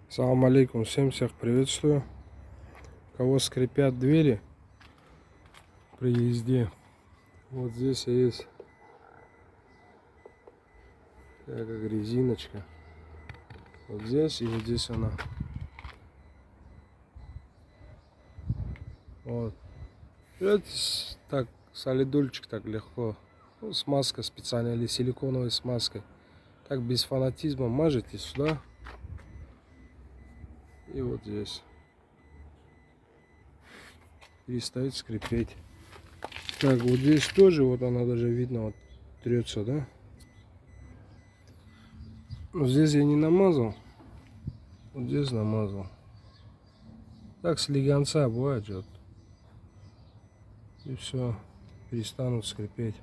Салам алейкум, всех приветствую. Кого скрипят двери при езде, вот здесь есть такая резиночка. Вот здесь и вот здесь она. Вот. Это так, солидольчик так легко. Ну, смазка специальная или силиконовой смазкой. Так без фанатизма мажете сюда. И вот здесь. Перестает скрипеть. Так, вот здесь тоже, вот она даже видно, вот трется, да? Но здесь я не намазал. Вот здесь намазал. Так слегонца бывает, вот. И все, перестанут скрипеть.